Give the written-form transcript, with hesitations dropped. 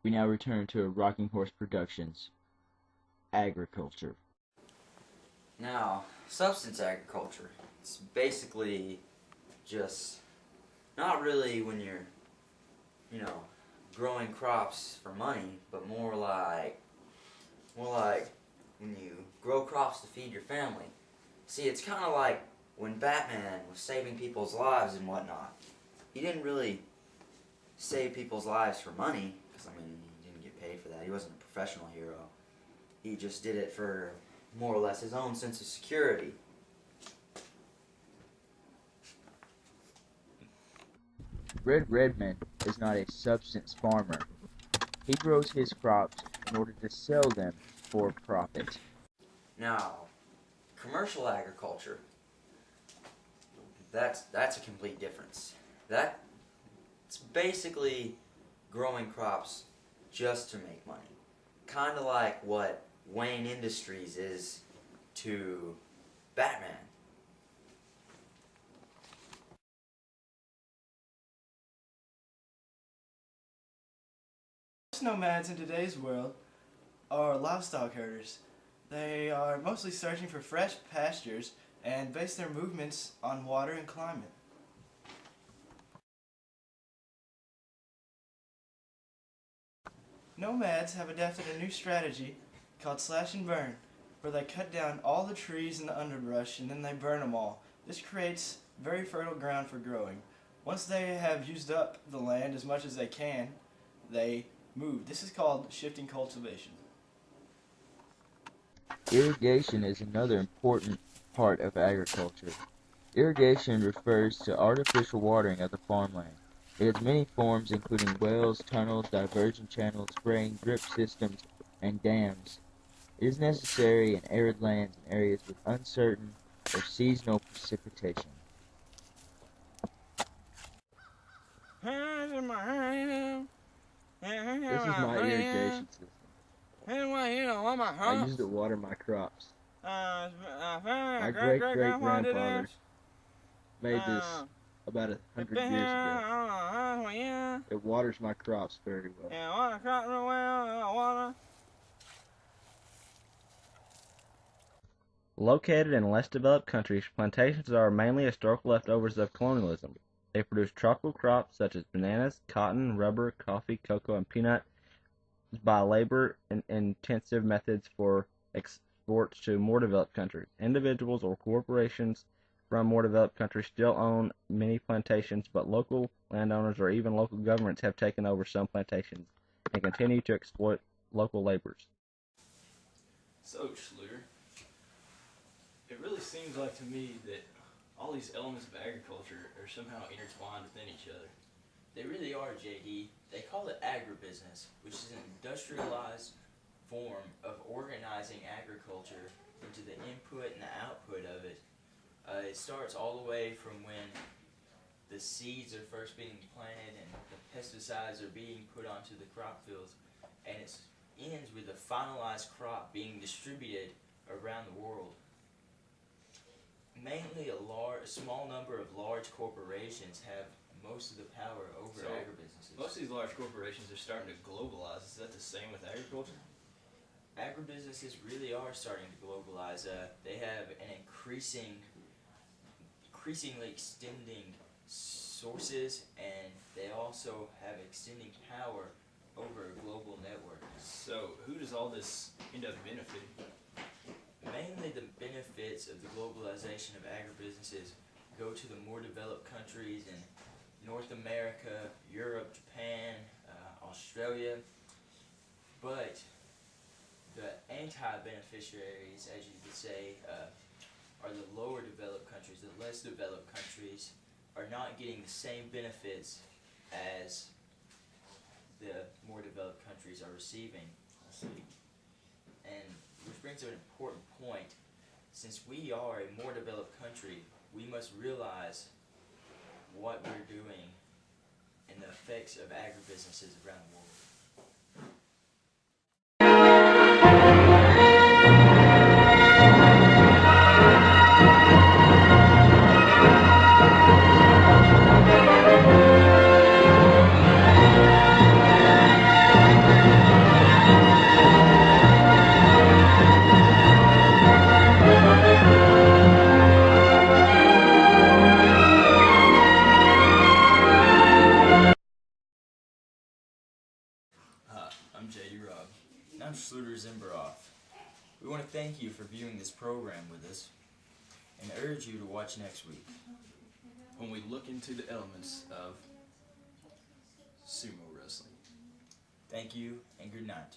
We now return to Rocking Horse Productions, agriculture. Now, substance agriculture, it's basically just not really when you're, growing crops for money, but more like when you grow crops to feed your family. See, it's kind of like when Batman was saving people's lives and whatnot. He didn't really save people's lives for money, because he didn't get paid for that. He wasn't a professional hero. He just did it for more or less his own sense of security. Red Redmond is not a substance farmer. He grows his crops in order to sell them for profit. Now, commercial agriculture, that's a complete difference. It's basically growing crops just to make money. Kind of like what Wayne Industries is to Batman. Nomads in today's world are livestock herders. They are mostly searching for fresh pastures and base their movements on water and climate. Nomads have adapted a new strategy called slash and burn, where they cut down all the trees and the underbrush and then they burn them all. This creates very fertile ground for growing. Once they have used up the land as much as they can, they move. This is called shifting cultivation. Irrigation is another important part of agriculture. Irrigation refers to artificial watering of the farmland. It has many forms including wells, tunnels, diversion channels, spraying, drip systems, and dams. It is necessary in arid lands and areas with uncertain or seasonal precipitation. This is my irrigation system. I use it to water my crops. My great-great-grandfather made this about 100 years ago. It waters my crops very well. Located in less developed countries, plantations are mainly historical leftovers of colonialism. They produce tropical crops such as bananas, cotton, rubber, coffee, cocoa, and peanuts by labor-intensive methods for exports to more developed countries. Individuals or corporations from more developed countries still own many plantations, but local landowners or even local governments have taken over some plantations and continue to exploit local laborers. So, Schluter, it really seems like to me that all these elements of agriculture are somehow intertwined within each other. They really are, JD. They call it agribusiness, which is an industrialized form of organizing agriculture into the input and the output of it. It starts all the way from when the seeds are first being planted and the pesticides are being put onto the crop fields, and it ends with the finalized crop being distributed around the world. Mainly a small number of large corporations have most of the power over agribusinesses. Most of these large corporations are starting to globalize. Is that the same with agriculture? Agribusinesses really are starting to globalize. They have an increasingly extending sources, and they also have extending power over a global network. So who does all this end up benefiting? Mainly the benefits of the globalization of agribusinesses go to the more developed countries in North America, Europe, Japan, Australia, but the anti-beneficiaries, as you could say, are the lower developed countries. The less developed countries are not getting the same benefits as the more developed countries are receiving. And which brings up an important point. Since we are a more developed country, we must realize what we're doing and the effects of agribusinesses around the world. and I'm Schluter Zimberoff. We want to thank you for viewing this program with us and urge you to watch next week. when we look into the elements of sumo wrestling. Thank you and good night.